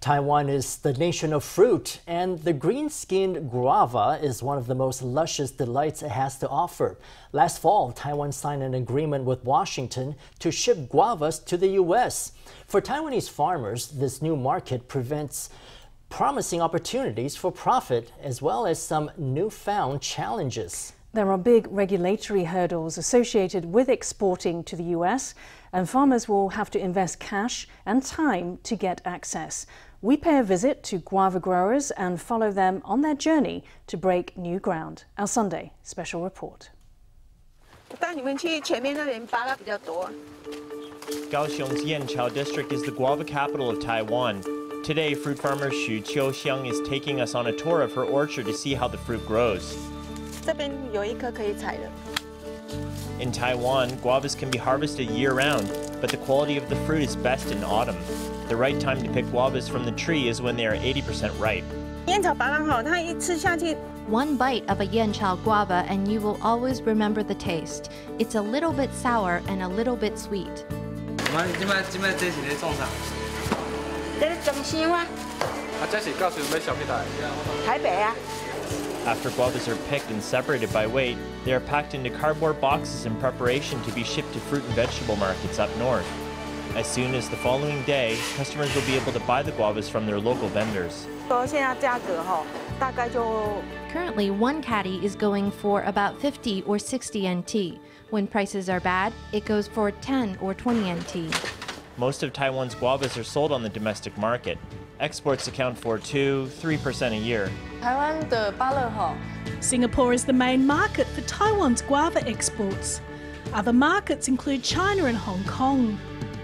Taiwan is the nation of fruit, and the green-skinned guava is one of the most luscious delights it has to offer. Last fall, Taiwan signed an agreement with Washington to ship guavas to the U.S. For Taiwanese farmers, this new market presents promising opportunities for profit as well as some newfound challenges. There are big regulatory hurdles associated with exporting to the US, and farmers will have to invest cash and time to get access. We pay a visit to guava growers and follow them on their journey to break new ground. Our Sunday special report. Kaohsiung's Yanchao district is the guava capital of Taiwan. Today, fruit farmer Hsu Chiu-hsiang is taking us on a tour of her orchard to see how the fruit grows. In Taiwan, guavas can be harvested year-round, but the quality of the fruit is best in autumn. The right time to pick guavas from the tree is when they are 80% ripe. One bite of a Yanchao guava and you will always remember the taste. It's a little bit sour and a little bit sweet. After guavas are picked and separated by weight, they are packed into cardboard boxes in preparation to be shipped to fruit and vegetable markets up north. As soon as the following day, customers will be able to buy the guavas from their local vendors. Currently, one catty is going for about 50 or 60 NT. When prices are bad, it goes for 10 or 20 NT. Most of Taiwan's guavas are sold on the domestic market. Exports account for 2–3% a year. Singapore is the main market for Taiwan's guava exports. Other markets include China and Hong Kong.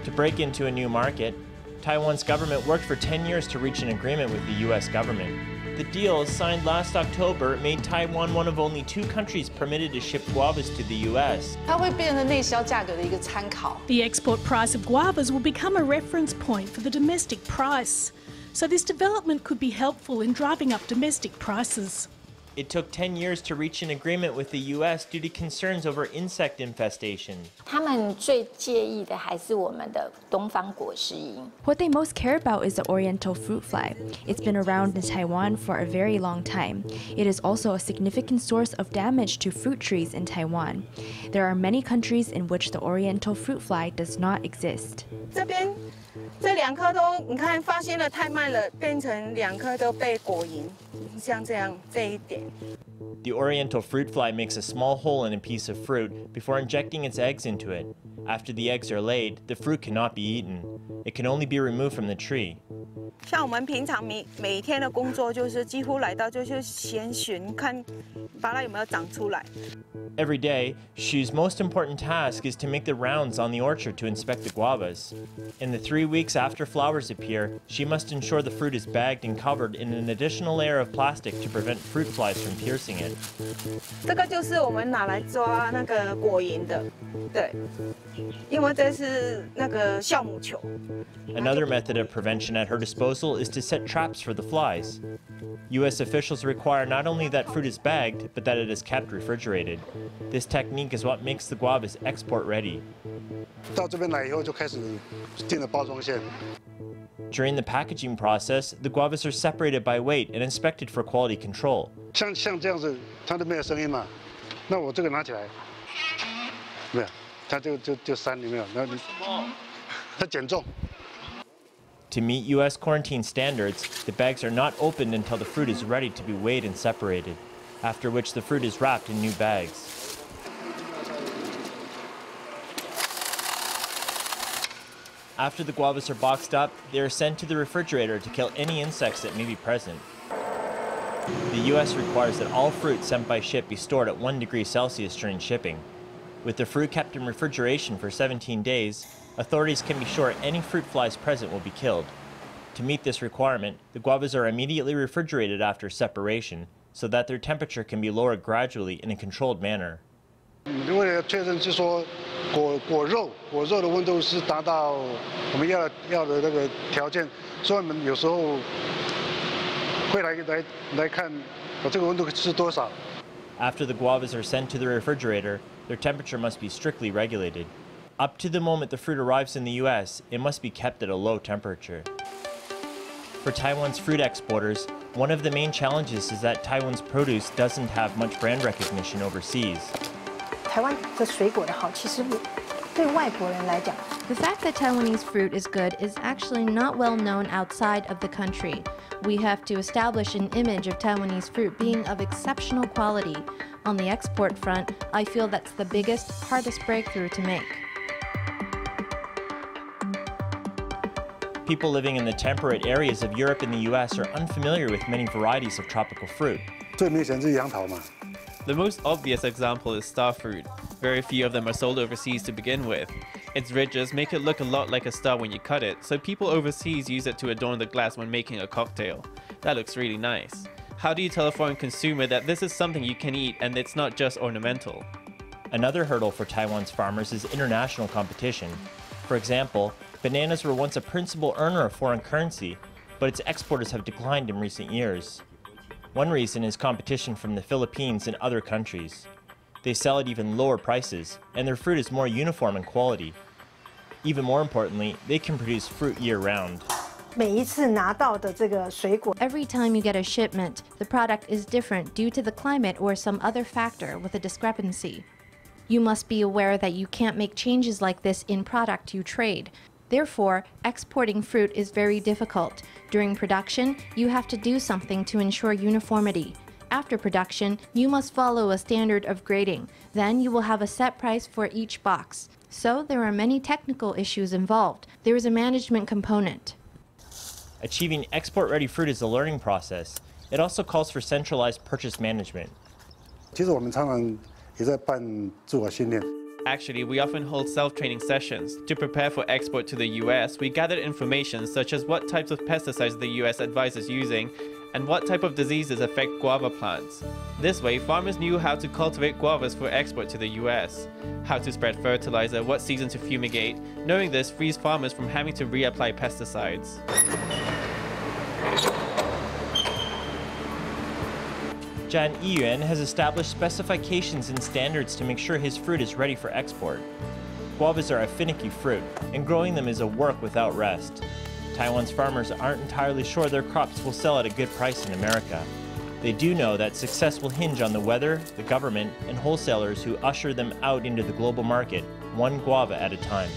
To break into a new market, Taiwan's government worked for 10 years to reach an agreement with the U.S. government. The deal, signed last October, made Taiwan one of only 2 countries permitted to ship guavas to the U.S. The export price of guavas will become a reference point for the domestic price. So this development could be helpful in driving up domestic prices. It took 10 years to reach an agreement with the U.S. due to concerns over insect infestation. What they most care about is the Oriental Fruit Fly. It's been around in Taiwan for a very long time. It is also a significant source of damage to fruit trees in Taiwan. There are many countries in which the Oriental Fruit Fly does not exist. The Oriental Fruit Fly makes a small hole in a piece of fruit before injecting its eggs into it. After the eggs are laid, the fruit cannot be eaten. It can only be removed from the tree. Every day, Hsu's most important task is to make the rounds on the orchard to inspect the guavas. In the 3 weeks after flowers appear, she must ensure the fruit is bagged and covered in an additional layer of plastic to prevent fruit flies from piercing it. Another method of prevention at her disposal is to set traps for the flies. U.S. officials require not only that fruit is bagged, but that it is kept refrigerated. This technique is what makes the guavas export-ready. During the packaging process, the guavas are separated by weight and inspected for quality control. To meet U.S. quarantine standards, the bags are not opened until the fruit is ready to be weighed and separated, after which the fruit is wrapped in new bags. After the guavas are boxed up, they are sent to the refrigerator to kill any insects that may be present. The U.S. requires that all fruit sent by ship be stored at 1 degree Celsius during shipping. With the fruit kept in refrigeration for 17 days, authorities can be sure any fruit flies present will be killed. To meet this requirement, the guavas are immediately refrigerated after separation so that their temperature can be lowered gradually in a controlled manner. After the guavas are sent to the refrigerator, their temperature must be strictly regulated. Up to the moment the fruit arrives in the U.S., it must be kept at a low temperature. For Taiwan's fruit exporters, one of the main challenges is that Taiwan's produce doesn't have much brand recognition overseas. 台湾的水果的好，其实对外国人来讲。 The fact that Taiwanese fruit is good is actually not well known outside of the country. We have to establish an image of Taiwanese fruit being of exceptional quality. On the export front, I feel that's the biggest, hardest breakthrough to make. People living in the temperate areas of Europe and the U.S. are unfamiliar with many varieties of tropical fruit. 最明显是杨桃嘛。 The most obvious example is star fruit. Very few of them are sold overseas to begin with. Its ridges make it look a lot like a star when you cut it, so people overseas use it to adorn the glass when making a cocktail. That looks really nice. How do you tell a foreign consumer that this is something you can eat and it's not just ornamental? Another hurdle for Taiwan's farmers is international competition. For example, bananas were once a principal earner of foreign currency, but its exporters have declined in recent years. One reason is competition from the Philippines and other countries. They sell at even lower prices, and their fruit is more uniform in quality. Even more importantly, they can produce fruit year-round. 每一次拿到的这个水果， Every time you get a shipment, the product is different due to the climate or some other factor with a discrepancy. You must be aware that you can't make changes like this in product you trade. Therefore, exporting fruit is very difficult. During production, you have to do something to ensure uniformity. After production, you must follow a standard of grading. Then you will have a set price for each box. So there are many technical issues involved. There is a management component. Achieving export-ready fruit is a learning process. It also calls for centralized purchase management. 其实我们常常也在办自我训练。 Actually, we often hold self-training sessions. To prepare for export to the US, we gathered information such as what types of pesticides the US advises using and what type of diseases affect guava plants. This way, farmers knew how to cultivate guavas for export to the US, how to spread fertilizer, what season to fumigate. Knowing this frees farmers from having to reapply pesticides. Jan Yi-yuan has established specifications and standards to make sure his fruit is ready for export. Guavas are a finicky fruit, and growing them is a work without rest. Taiwan's farmers aren't entirely sure their crops will sell at a good price in America. They do know that success will hinge on the weather, the government, and wholesalers who usher them out into the global market, one guava at a time.